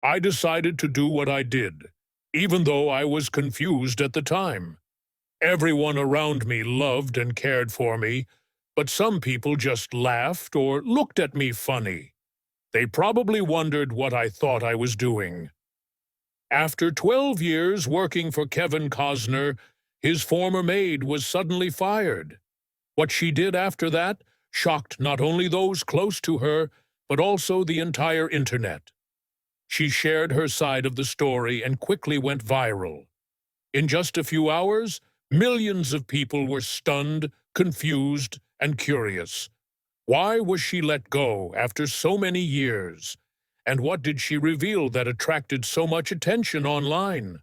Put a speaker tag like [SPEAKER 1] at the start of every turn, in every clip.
[SPEAKER 1] I decided to do what I did, even though I was confused at the time. Everyone around me loved and cared for me, but some people just laughed or looked at me funny. They probably wondered what I thought I was doing. After 12 years working for Kevin Costner, his former maid was suddenly fired. What she did after that shocked not only those close to her, but also the entire internet. She shared her side of the story and quickly went viral. In just a few hours, millions of people were stunned, confused, and curious. Why was she let go after so many years? And what did she reveal that attracted so much attention online?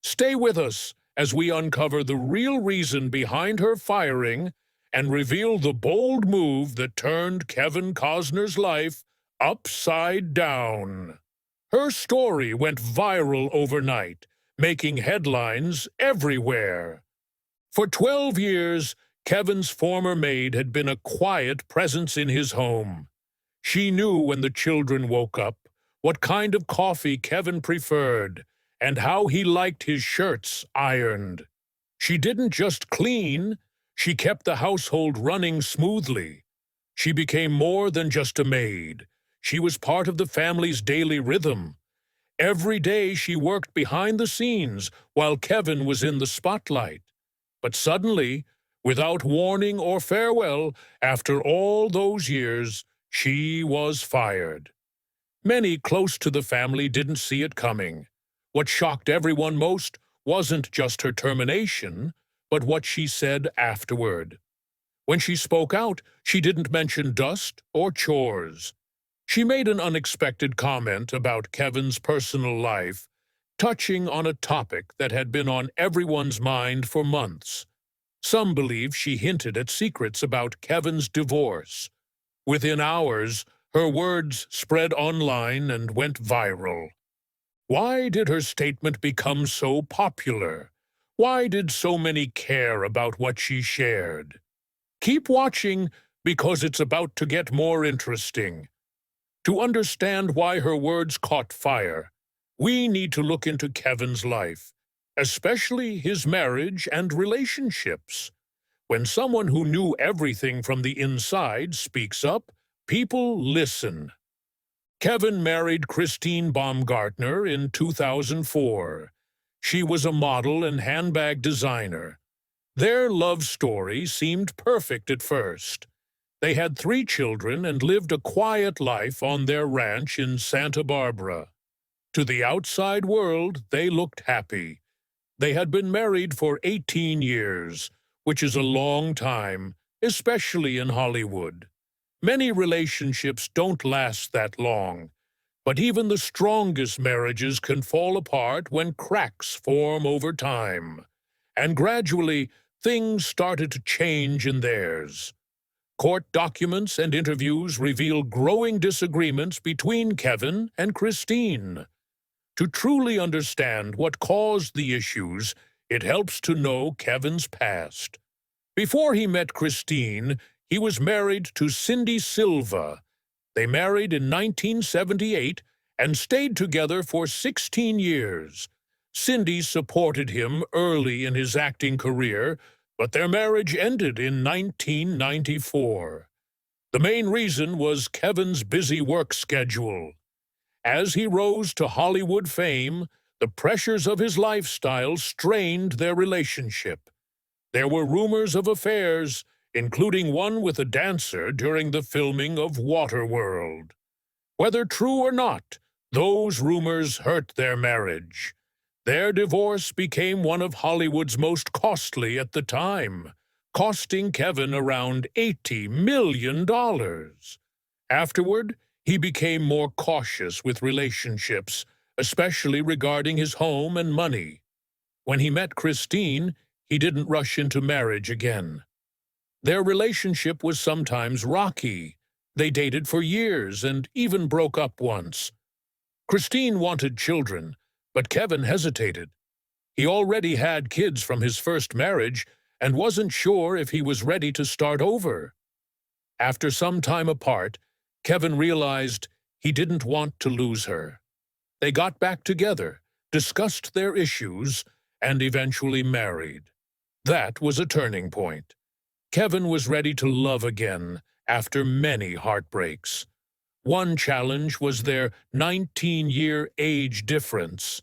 [SPEAKER 1] Stay with us as we uncover the real reason behind her firing and reveal the bold move that turned Kevin Costner's life upside down. Her story went viral overnight, making headlines everywhere. For 12 years, Kevin's former maid had been a quiet presence in his home. She knew when the children woke up, what kind of coffee Kevin preferred, and how he liked his shirts ironed. She didn't just clean, she kept the household running smoothly. She became more than just a maid. She was part of the family's daily rhythm. Every day she worked behind the scenes while Kevin was in the spotlight. But suddenly, without warning or farewell, after all those years, she was fired. Many close to the family didn't see it coming. What shocked everyone most wasn't just her termination, but what she said afterward. When she spoke out, she didn't mention dust or chores. She made an unexpected comment about Kevin's personal life, touching on a topic that had been on everyone's mind for months. Some believe she hinted at secrets about Kevin's divorce. Within hours, her words spread online and went viral. Why did her statement become so popular? Why did so many care about what she shared? Keep watching because it's about to get more interesting. To understand why her words caught fire, we need to look into Kevin's life, especially his marriage and relationships. When someone who knew everything from the inside speaks up, people listen. Kevin married Christine Baumgartner in 2004. She was a model and handbag designer. Their love story seemed perfect at first. They had 3 children and lived a quiet life on their ranch in Santa Barbara. To the outside world, they looked happy. They had been married for 18 years, which is a long time, especially in Hollywood. Many relationships don't last that long, but even the strongest marriages can fall apart when cracks form over time. And gradually, things started to change in theirs. Court documents and interviews reveal growing disagreements between Kevin and Christine. To truly understand what caused the issues, it helps to know Kevin's past. Before he met Christine, he was married to Cindy Silva. They married in 1978 and stayed together for 16 years. Cindy supported him early in his acting career, but their marriage ended in 1994. The main reason was Kevin's busy work schedule. As he rose to Hollywood fame, the pressures of his lifestyle strained their relationship. There were rumors of affairs, including one with a dancer during the filming of Waterworld. Whether true or not, those rumors hurt their marriage. Their divorce became one of Hollywood's most costly at the time, costing Kevin around $80 million. Afterward, he became more cautious with relationships, especially regarding his home and money. When he met Christine, he didn't rush into marriage again. Their relationship was sometimes rocky. They dated for years and even broke up once. Christine wanted children, but Kevin hesitated. He already had kids from his first marriage and wasn't sure if he was ready to start over. After some time apart, Kevin realized he didn't want to lose her. They got back together, discussed their issues, and eventually married. That was a turning point. Kevin was ready to love again after many heartbreaks. One challenge was their 19-year age difference.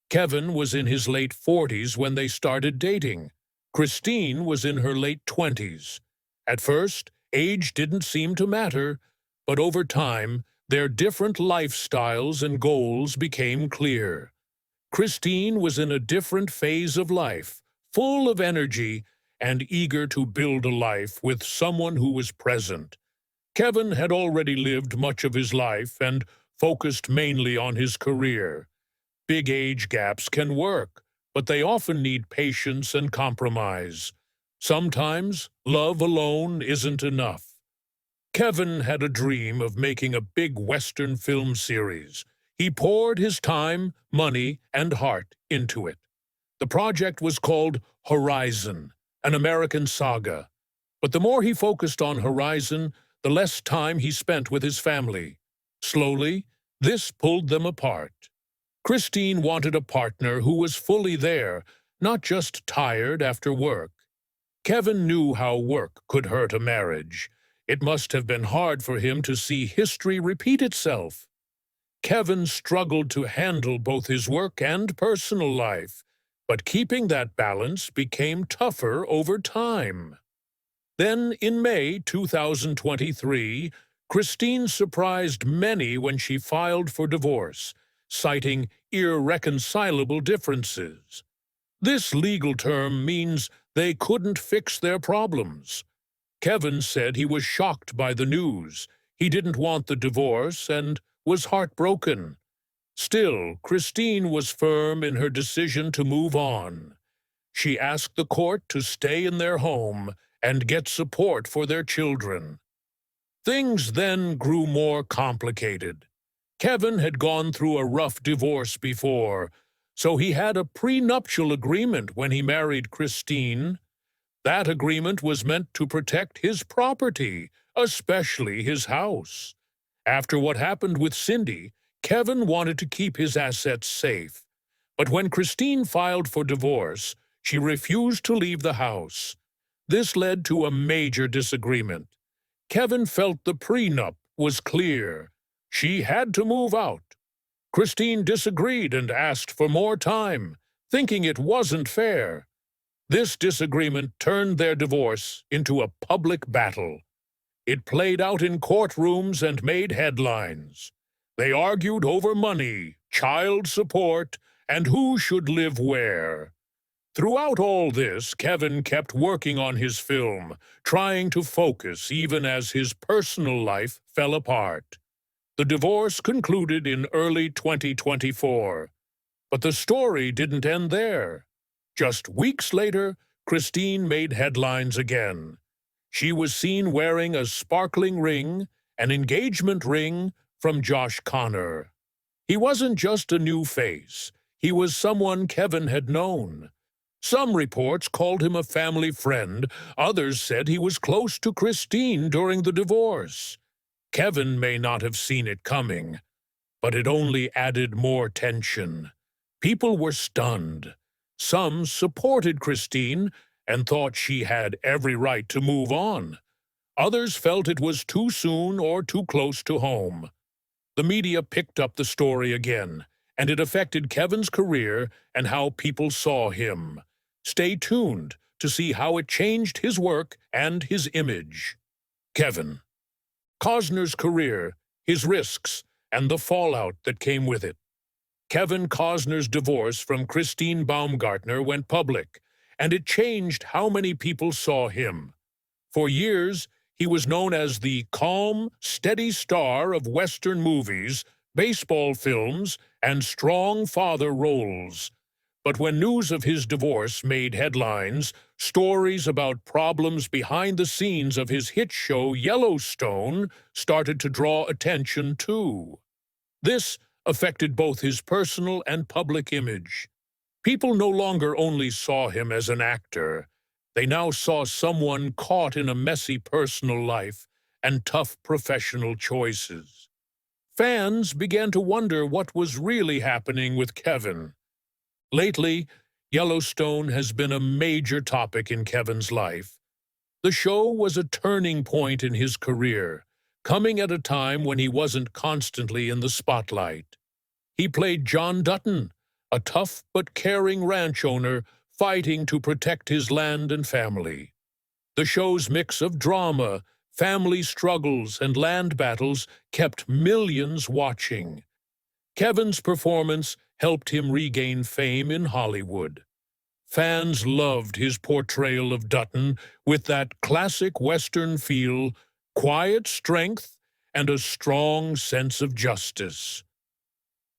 [SPEAKER 1] Kevin was in his late 40s when they started dating. Christine was in her late 20s. At first, age didn't seem to matter, but over time, their different lifestyles and goals became clear. Christine was in a different phase of life, full of energy and eager to build a life with someone who was present. Kevin had already lived much of his life and focused mainly on his career. Big age gaps can work, but they often need patience and compromise. Sometimes love alone isn't enough. Kevin had a dream of making a big Western film series. He poured his time, money, and heart into it. The project was called Horizon, an American saga. But the more he focused on Horizon, the less time he spent with his family. Slowly, this pulled them apart. Christine wanted a partner who was fully there, not just tired after work. Kevin knew how work could hurt a marriage. It must have been hard for him to see history repeat itself. Kevin struggled to handle both his work and personal life, but keeping that balance became tougher over time. Then, in May 2023, Christine surprised many when she filed for divorce, citing irreconcilable differences. This legal term means they couldn't fix their problems. Kevin said he was shocked by the news. He didn't want the divorce and was heartbroken. Still, Christine was firm in her decision to move on. She asked the court to stay in their home and get support for their children. Things then grew more complicated. Kevin had gone through a rough divorce before, so he had a prenuptial agreement when he married Christine. That agreement was meant to protect his property, especially his house. After what happened with Cindy, Kevin wanted to keep his assets safe. But when Christine filed for divorce, she refused to leave the house. This led to a major disagreement. Kevin felt the prenup was clear. She had to move out. Christine disagreed and asked for more time, thinking it wasn't fair. This disagreement turned their divorce into a public battle. It played out in courtrooms and made headlines. They argued over money, child support, and who should live where. Throughout all this, Kevin kept working on his film, trying to focus even as his personal life fell apart. The divorce concluded in early 2024. But the story didn't end there. Just weeks later, Christine made headlines again. She was seen wearing a sparkling ring, an engagement ring from Josh Costner. He wasn't just a new face. He was someone Kevin had known. Some reports called him a family friend. Others said he was close to Christine during the divorce. Kevin may not have seen it coming, but it only added more tension. People were stunned. Some supported Christine and thought she had every right to move on. Others felt it was too soon or too close to home. The media picked up the story again, and it affected Kevin's career and how people saw him. Stay tuned to see how it changed his work and his image. Kevin. Costner's career, his risks, and the fallout that came with it. Kevin Costner's divorce from Christine Baumgartner went public, and it changed how many people saw him. For years, he was known as the calm, steady star of Western movies, baseball films, and strong father roles. But when news of his divorce made headlines, stories about problems behind the scenes of his hit show Yellowstone started to draw attention too. This affected both his personal and public image. People no longer only saw him as an actor. They now saw someone caught in a messy personal life and tough professional choices. Fans began to wonder what was really happening with Kevin. Lately, Yellowstone has been a major topic in Kevin's life. The show was a turning point in his career, coming at a time when he wasn't constantly in the spotlight. He played John Dutton, a tough but caring ranch owner fighting to protect his land and family. The show's mix of drama, family struggles, and land battles kept millions watching. Kevin's performance helped him regain fame in Hollywood. Fans loved his portrayal of Dutton with that classic Western feel, quiet strength, and a strong sense of justice.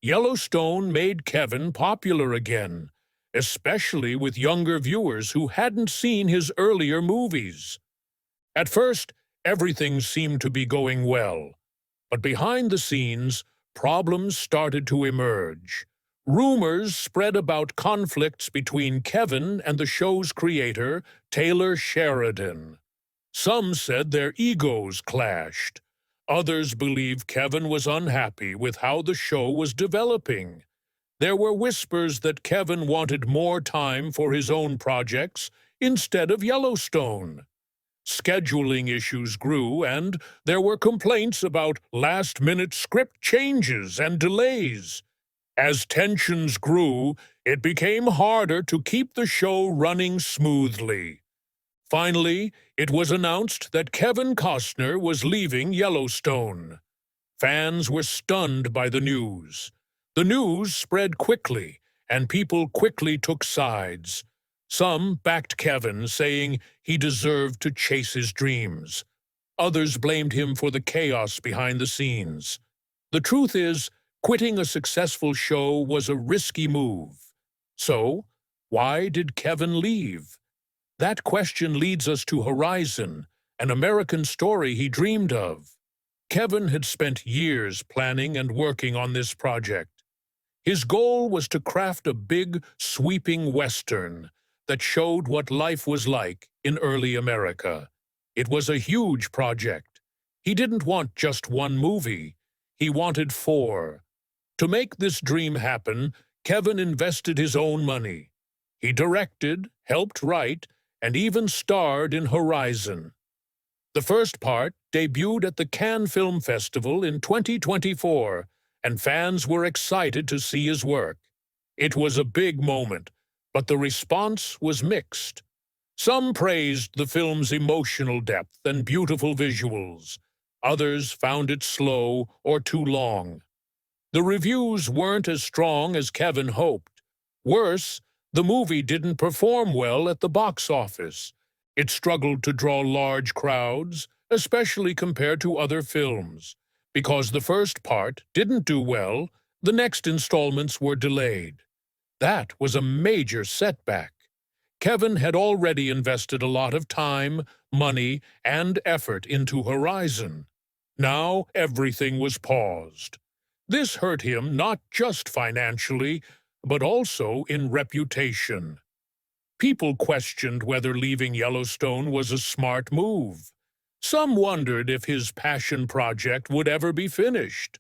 [SPEAKER 1] Yellowstone made Kevin popular again, especially with younger viewers who hadn't seen his earlier movies. At first, everything seemed to be going well, but behind the scenes, problems started to emerge. Rumors spread about conflicts between Kevin and the show's creator, Taylor Sheridan. Some said their egos clashed. Others believe Kevin was unhappy with how the show was developing. There were whispers that Kevin wanted more time for his own projects instead of Yellowstone. Scheduling issues grew, and there were complaints about last-minute script changes and delays. As tensions grew, it became harder to keep the show running smoothly. Finally, it was announced that Kevin Costner was leaving Yellowstone. Fans were stunned by the news. The news spread quickly, and people quickly took sides. Some backed Kevin, saying he deserved to chase his dreams. Others blamed him for the chaos behind the scenes. The truth is, quitting a successful show was a risky move. So, why did Kevin leave? That question leads us to Horizon, an American story he dreamed of. Kevin had spent years planning and working on this project. His goal was to craft a big, sweeping Western that showed what life was like in early America. It was a huge project. He didn't want just one movie. He wanted 4. To make this dream happen, Kevin invested his own money. He directed, helped write, and even starred in Horizon. The first part debuted at the Cannes Film Festival in 2024, and fans were excited to see his work. It was a big moment, but the response was mixed. Some praised the film's emotional depth and beautiful visuals. Others found it slow or too long. The reviews weren't as strong as Kevin hoped. Worse, the movie didn't perform well at the box office. It struggled to draw large crowds, especially compared to other films. Because the first part didn't do well, the next installments were delayed. That was a major setback. Kevin had already invested a lot of time, money, and effort into Horizon. Now everything was paused. This hurt him not just financially, but also in reputation. People questioned whether leaving Yellowstone was a smart move. Some wondered if his passion project would ever be finished.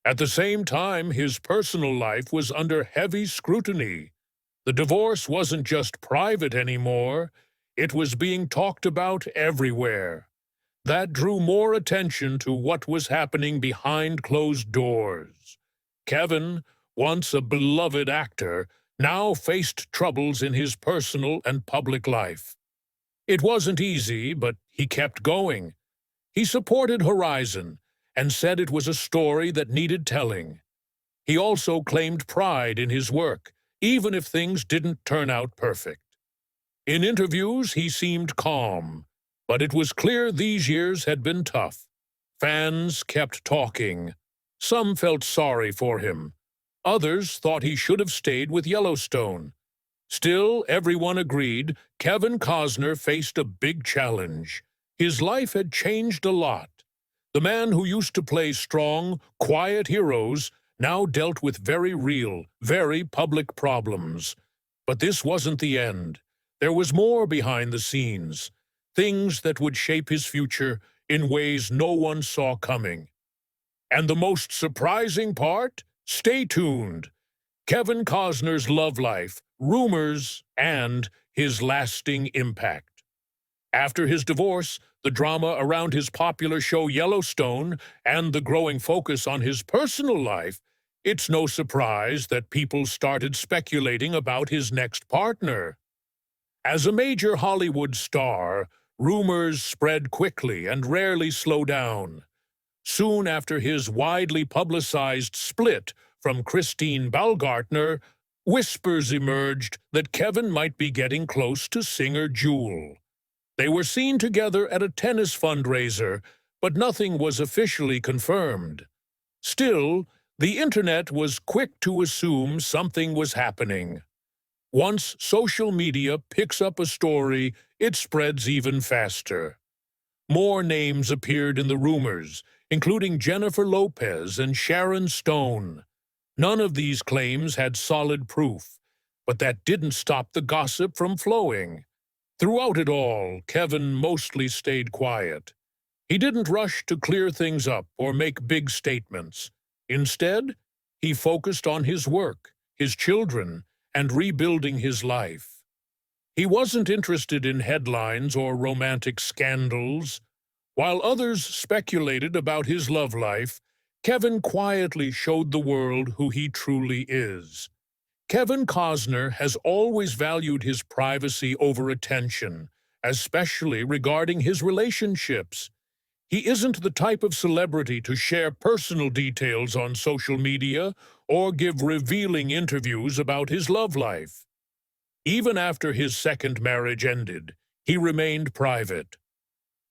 [SPEAKER 1] At the same time, his personal life was under heavy scrutiny. The divorce wasn't just private anymore, it was being talked about everywhere. That drew more attention to what was happening behind closed doors. Kevin, once a beloved actor, now faced troubles in his personal and public life. It wasn't easy, but he kept going. He supported Horizon and said it was a story that needed telling. He also claimed pride in his work, even if things didn't turn out perfect. In interviews, he seemed calm, but it was clear these years had been tough. Fans kept talking. Some felt sorry for him. Others thought he should have stayed with Yellowstone. Still, everyone agreed Kevin Costner faced a big challenge. His life had changed a lot. The man who used to play strong, quiet heroes now dealt with very real, very public problems. But this wasn't the end. There was more behind the scenes, things that would shape his future in ways no one saw coming. And the most surprising part? Stay tuned. Kevin Costner's love life, rumors, and his lasting impact. After his divorce, the drama around his popular show Yellowstone, and the growing focus on his personal life, it's no surprise that people started speculating about his next partner. As a major Hollywood star, rumors spread quickly and rarely slow down. Soon after his widely publicized split from Christine Baumgartner, whispers emerged that Kevin might be getting close to singer Jewel. They were seen together at a tennis fundraiser, but nothing was officially confirmed. Still, the internet was quick to assume something was happening. Once social media picks up a story, it spreads even faster. More names appeared in the rumors, including Jennifer Lopez and Sharon Stone. None of these claims had solid proof, but that didn't stop the gossip from flowing. Throughout it all, Kevin mostly stayed quiet. He didn't rush to clear things up or make big statements. Instead, he focused on his work, his children, and rebuilding his life. He wasn't interested in headlines or romantic scandals. While others speculated about his love life, Kevin quietly showed the world who he truly is. Kevin Costner has always valued his privacy over attention, especially regarding his relationships. He isn't the type of celebrity to share personal details on social media or give revealing interviews about his love life. Even after his second marriage ended, he remained private.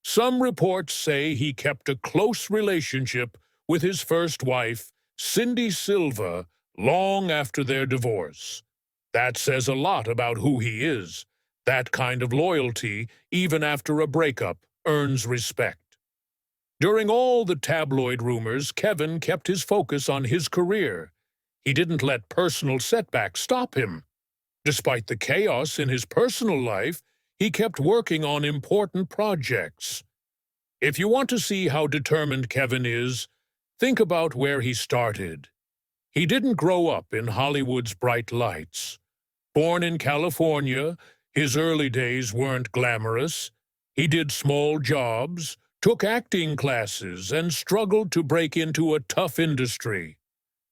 [SPEAKER 1] Some reports say he kept a close relationship with his first wife, Cindy Silva, long after their divorce. That says a lot about who he is. That kind of loyalty, even after a breakup, earns respect. During all the tabloid rumors, Kevin kept his focus on his career. He didn't let personal setbacks stop him. Despite the chaos in his personal life, he kept working on important projects. If you want to see how determined Kevin is, think about where he started. He didn't grow up in Hollywood's bright lights. Born in California, his early days weren't glamorous. He did small jobs, took acting classes, and struggled to break into a tough industry.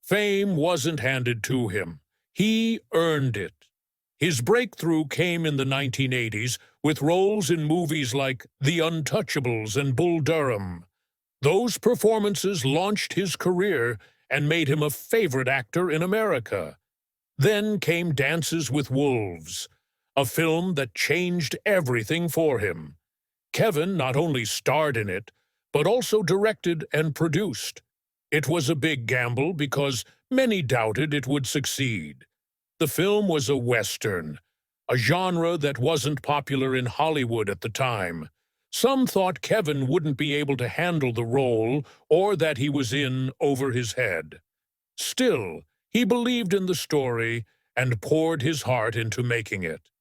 [SPEAKER 1] Fame wasn't handed to him. He earned it. His breakthrough came in the 1980s with roles in movies like The Untouchables and Bull Durham. Those performances launched his career and made him a favorite actor in America. Then came Dances with Wolves, a film that changed everything for him. Kevin not only starred in it, but also directed and produced. It was a big gamble because many doubted it would succeed. The film was a Western, a genre that wasn't popular in Hollywood at the time. Some thought Kevin wouldn't be able to handle the role or that he was in over his head. Still, he believed in the story and poured his heart into making it.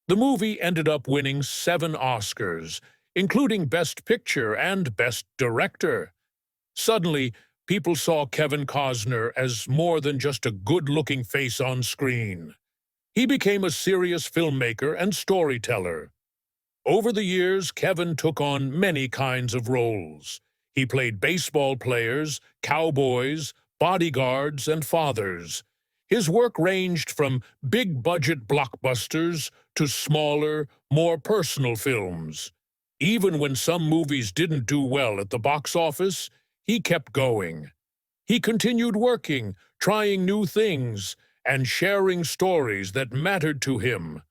[SPEAKER 1] The movie ended up winning 7 Oscars, including Best Picture and Best Director. Suddenly, people saw Kevin Costner as more than just a good-looking face on screen. He became a serious filmmaker and storyteller. Over the years, Kevin took on many kinds of roles. He played baseball players, cowboys, bodyguards, and fathers. His work ranged from big-budget blockbusters to smaller, more personal films. Even when some movies didn't do well at the box office, he kept going. He continued working, trying new things, and sharing stories that mattered to him.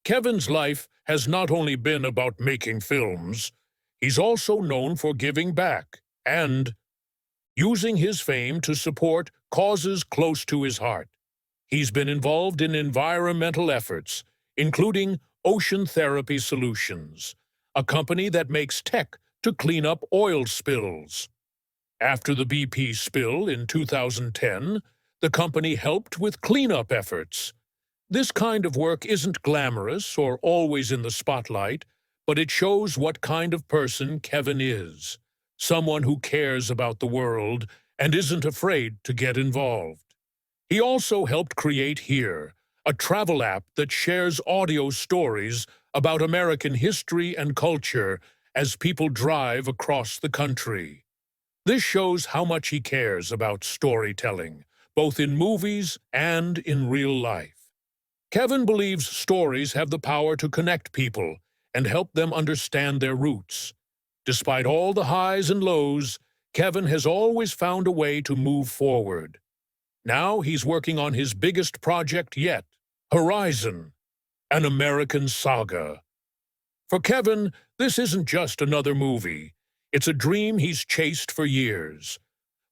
[SPEAKER 1] Kevin's life has not only been about making films, he's also known for giving back and using his fame to support causes close to his heart. He's been involved in environmental efforts, including Ocean Therapy Solutions, a company that makes tech to clean up oil spills. After the BP spill in 2010, the company helped with cleanup efforts. This kind of work isn't glamorous or always in the spotlight, but it shows what kind of person Kevin is. someone who cares about the world and isn't afraid to get involved. He also helped create Here, a travel app that shares audio stories about American history and culture as people drive across the country. This shows how much he cares about storytelling, both in movies and in real life. Kevin believes stories have the power to connect people and help them understand their roots. Despite all the highs and lows, Kevin has always found a way to move forward. Now he's working on his biggest project yet, Horizon, an American saga. For Kevin, this isn't just another movie. It's a dream he's chased for years.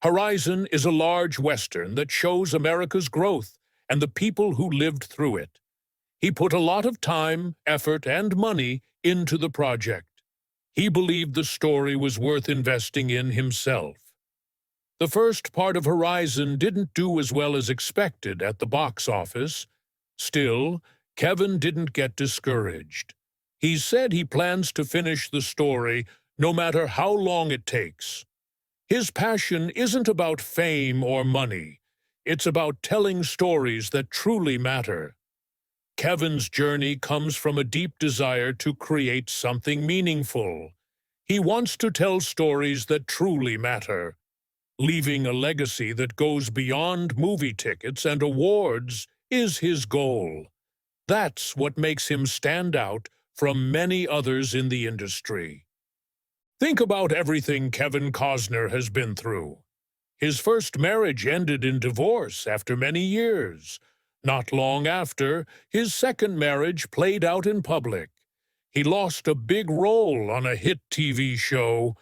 [SPEAKER 1] Horizon is a large Western that shows America's growth and the people who lived through it. He put a lot of time, effort, and money into the project. He believed the story was worth investing in himself. The first part of Horizon didn't do as well as expected at the box office. Still, Kevin didn't get discouraged. He said he plans to finish the story no matter how long it takes. His passion isn't about fame or money. It's about telling stories that truly matter. Kevin's journey comes from a deep desire to create something meaningful. He wants to tell stories that truly matter. Leaving a legacy that goes beyond movie tickets and awards is his goal. That's what makes him stand out from many others in the industry. Think about everything Kevin Costner has been through. His first marriage ended in divorce after many years. Not long after, his second marriage played out in public. He lost a big role on a hit TV show.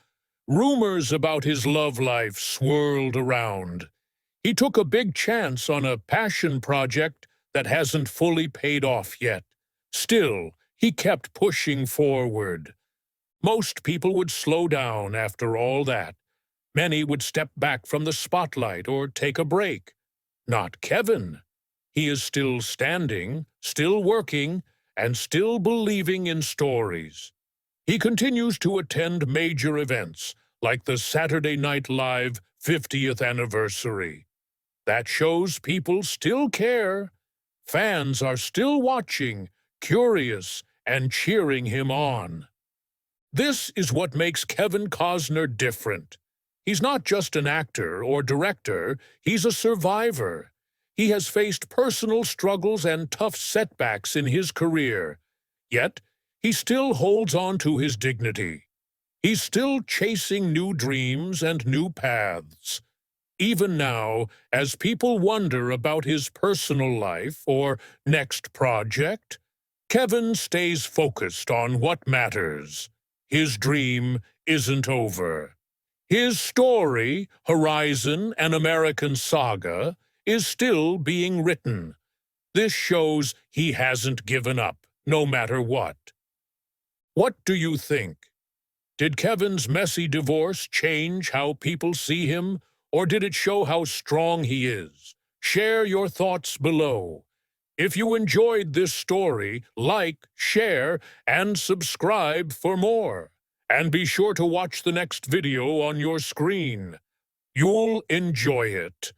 [SPEAKER 1] Rumors about his love life swirled around. He took a big chance on a passion project that hasn't fully paid off yet. Still, he kept pushing forward. Most people would slow down after all that. Many would step back from the spotlight or take a break. Not Kevin. He is still standing, still working, and still believing in stories. He continues to attend major events, like the Saturday Night Live 50th anniversary. That shows people still care. Fans are still watching, curious, and cheering him on. This is what makes Kevin Costner different. He's not just an actor or director, he's a survivor. He has faced personal struggles and tough setbacks in his career. Yet, he still holds on to his dignity. He's still chasing new dreams and new paths. Even now, as people wonder about his personal life or next project, Kevin stays focused on what matters. His dream isn't over. His story, Horizon, an American saga, is still being written. This shows he hasn't given up, no matter what. What do you think? Did Kevin's messy divorce change how people see him, or did it show how strong he is? Share your thoughts below. If you enjoyed this story, like, share, and subscribe for more. And be sure to watch the next video on your screen. You'll enjoy it.